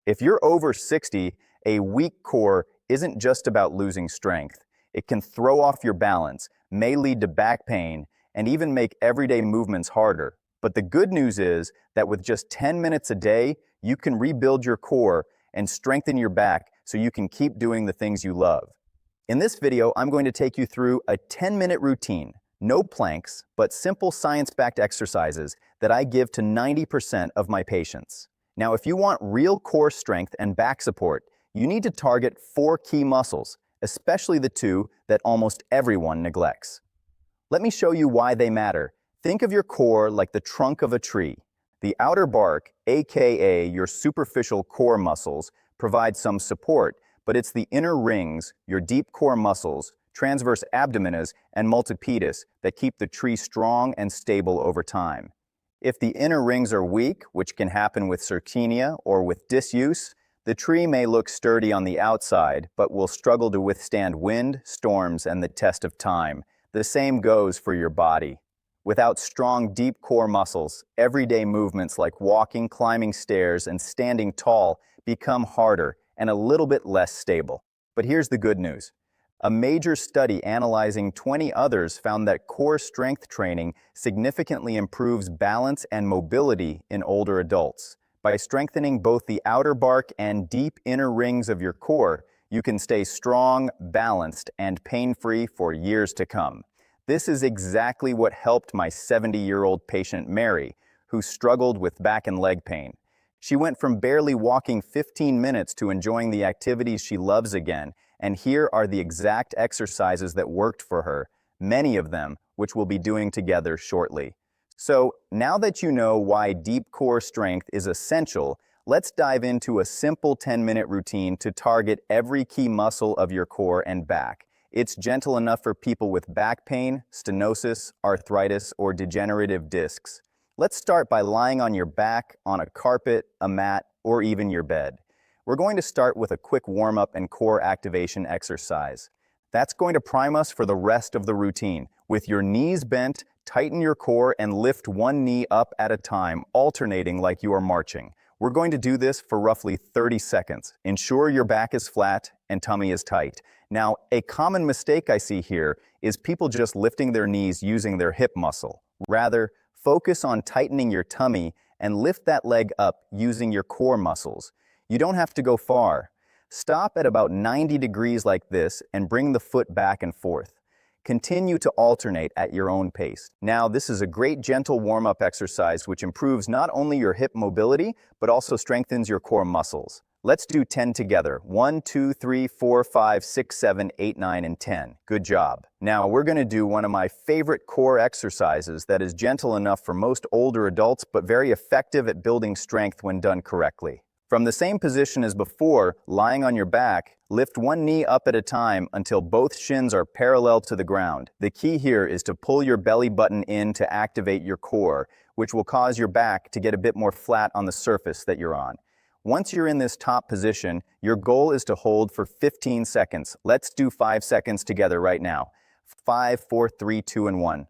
If you're over 60, a weak core isn't just about losing strength. It can throw off your balance, may lead to back pain, and even make everyday movements harder. But the good news is that with just 10 minutes a day, you can rebuild your core and strengthen your back so you can keep doing the things you love. In this video, I'm going to take you through a 10-minute routine. No planks, but simple science-backed exercises that I give to 90% of my patients. Now, if you want real core strength and back support, you need to target 4 key muscles, especially the 2 that almost everyone neglects. Let me show you why they matter. Think of your core like the trunk of a tree. The outer bark, aka your superficial core muscles, provide some support, but it's the inner rings, your deep core muscles, transverse abdominis, and multipedis that keep the tree strong and stable over time. If the inner rings are weak, which can happen with sarcopenia or with disuse, the tree may look sturdy on the outside, but will struggle to withstand wind, storms, and the test of time. The same goes for your body. Without strong, deep core muscles, everyday movements like walking, climbing stairs, and standing tall become harder and a little bit less stable. But here's the good news. A major study analyzing 20 others found that core strength training significantly improves balance and mobility in older adults. By strengthening both the outer bark and deep inner rings of your core, you can stay strong, balanced, and pain-free for years to come. This is exactly what helped my 70-year-old patient Mary, who struggled with back and leg pain. She went from barely walking 15 minutes to enjoying the activities she loves again, and here are the exact exercises that worked for her, many of them which we'll be doing together shortly. So, now that you know why deep core strength is essential, let's dive into a simple 10-minute routine to target every key muscle of your core and back. It's gentle enough for people with back pain, stenosis, arthritis, or degenerative discs. Let's start by lying on your back, on a carpet, a mat, or even your bed. We're going to start with a quick warm-up and core activation exercise. That's going to prime us for the rest of the routine. With your knees bent, tighten your core and lift one knee up at a time, alternating like you are marching. We're going to do this for roughly 30 seconds. Ensure your back is flat and tummy is tight. Now, a common mistake I see here is people just lifting their knees using their hip muscle. Rather, focus on tightening your tummy and lift that leg up using your core muscles. You don't have to go far. Stop at about 90 degrees like this and bring the foot back and forth. Continue to alternate at your own pace. Now, this is a great gentle warm-up exercise which improves not only your hip mobility, but also strengthens your core muscles. Let's do 10 together. 1, 2, 3, 4, 5, 6, 7, 8, 9, and 10. Good job. Now, we're going to do one of my favorite core exercises that is gentle enough for most older adults, but very effective at building strength when done correctly. From the same position as before, lying on your back, lift one knee up at a time until both shins are parallel to the ground. The key here is to pull your belly button in to activate your core, which will cause your back to get a bit more flat on the surface that you're on. Once you're in this top position, your goal is to hold for 15 seconds. Let's do 5 seconds together right now. 5, 4, 3, 2, and 1.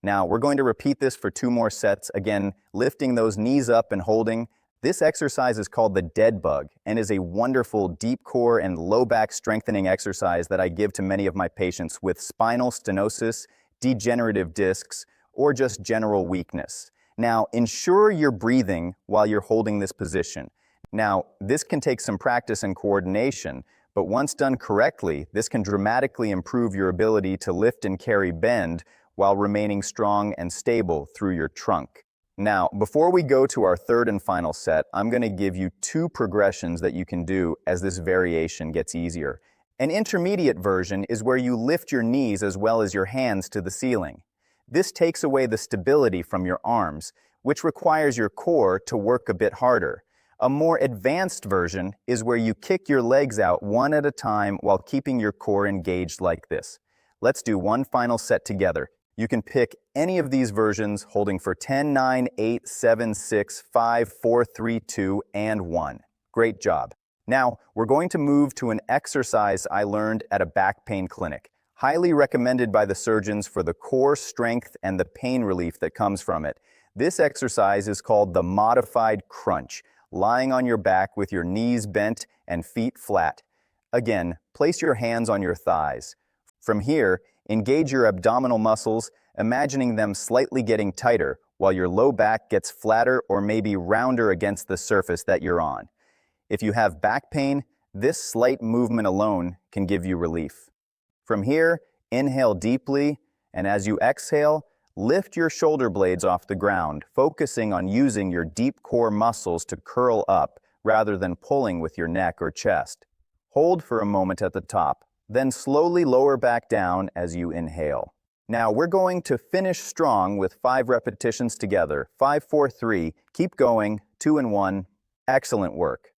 Now, we're going to repeat this for 2 more sets, again, lifting those knees up and holding. This exercise is called the dead bug and is a wonderful deep core and low back strengthening exercise that I give to many of my patients with spinal stenosis, degenerative discs, or just general weakness. Now, ensure you're breathing while you're holding this position. Now, this can take some practice and coordination, but once done correctly, this can dramatically improve your ability to lift and carry bend while remaining strong and stable through your trunk. Now, before we go to our third and final set, I'm going to give you 2 progressions that you can do as this variation gets easier. An intermediate version is where you lift your knees as well as your hands to the ceiling. This takes away the stability from your arms, which requires your core to work a bit harder. A more advanced version is where you kick your legs out one at a time while keeping your core engaged like this. Let's do one final set together. You can pick any of these versions holding for 10, 9, 8, 7, 6, 5, 4, 3, 2, and 1. Great job. Now, we're going to move to an exercise I learned at a back pain clinic, highly recommended by the surgeons for the core strength and the pain relief that comes from it. This exercise is called the modified crunch. lying on your back with your knees bent and feet flat. Again, place your hands on your thighs. From here, engage your abdominal muscles, imagining them slightly getting tighter while your low back gets flatter or maybe rounder against the surface that you're on. If you have back pain, this slight movement alone can give you relief. From here, inhale deeply, and as you exhale, lift your shoulder blades off the ground, focusing on using your deep core muscles to curl up rather than pulling with your neck or chest. Hold for a moment at the top, then slowly lower back down as you inhale. Now we're going to finish strong with 5 repetitions together. 5, 4, 3, keep going, 2 and 1. Excellent work.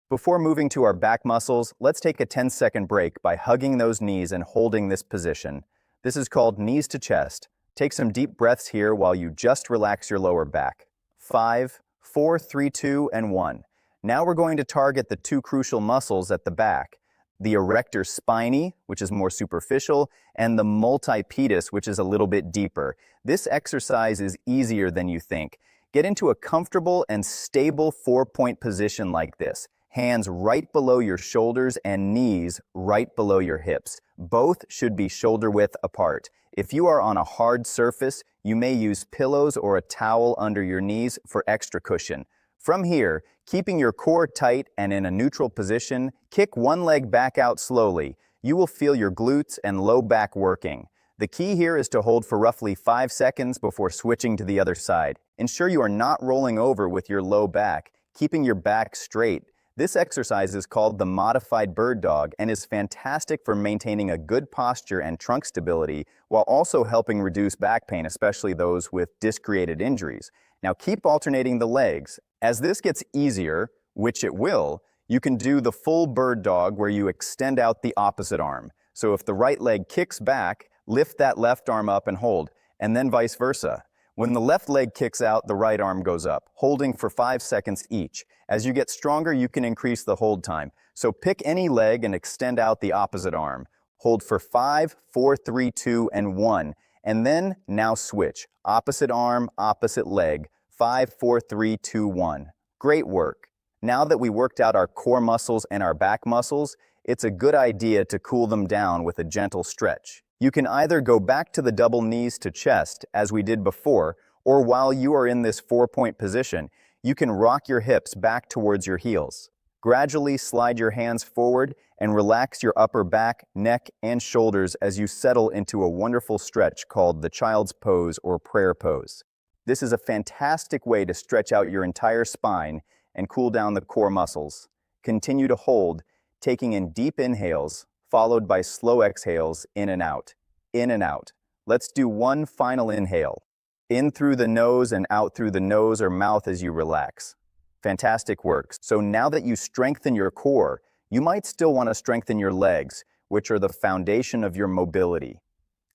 Before moving to our back muscles, let's take a 10-second break by hugging those knees and holding this position. This is called knees to chest. Take some deep breaths here while you just relax your lower back. 5, 4, 3, 2, and 1. Now we're going to target the 2 crucial muscles at the back, the erector spinae, which is more superficial, and the multipetus, which is a little bit deeper. This exercise is easier than you think. Get into a comfortable and stable 4-point position like this. Hands right below your shoulders and knees right below your hips. Both should be shoulder width apart. If you are on a hard surface, you may use pillows or a towel under your knees for extra cushion. From here, keeping your core tight and in a neutral position, kick one leg back out slowly. You will feel your glutes and low back working. The key here is to hold for roughly 5 seconds before switching to the other side. Ensure you are not rolling over with your low back, keeping your back straight. This exercise is called the modified bird dog and is fantastic for maintaining a good posture and trunk stability while also helping reduce back pain, especially those with disc-created injuries. Now keep alternating the legs. As this gets easier, which it will, you can do the full bird dog where you extend out the opposite arm. So if the right leg kicks back, lift that left arm up and hold, and then vice versa. When the left leg kicks out, the right arm goes up, holding for 5 seconds each. As you get stronger, you can increase the hold time. So pick any leg and extend out the opposite arm. Hold for 5, 4, 3, 2, and 1. And then now switch. Opposite arm, opposite leg. 5, 4, 3, 2, 1. Great work. Now that we worked out our core muscles and our back muscles, it's a good idea to cool them down with a gentle stretch. You can either go back to the double knees to chest, as we did before, or while you are in this 4-point position, you can rock your hips back towards your heels. Gradually slide your hands forward and relax your upper back, neck, and shoulders as you settle into a wonderful stretch called the child's pose or prayer pose. This is a fantastic way to stretch out your entire spine and cool down the core muscles. Continue to hold, taking in deep inhales, followed by slow exhales in and out. In and out. Let's do one final inhale. In through the nose and out through the nose or mouth as you relax. Fantastic work. So now that you strengthen your core, you might still want to strengthen your legs, which are the foundation of your mobility.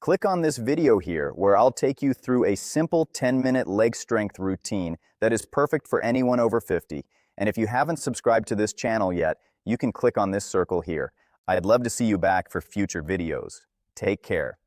Click on this video here where I'll take you through a simple 10-minute leg strength routine that is perfect for anyone over 50. And if you haven't subscribed to this channel yet, you can click on this circle here. I'd love to see you back for future videos. Take care.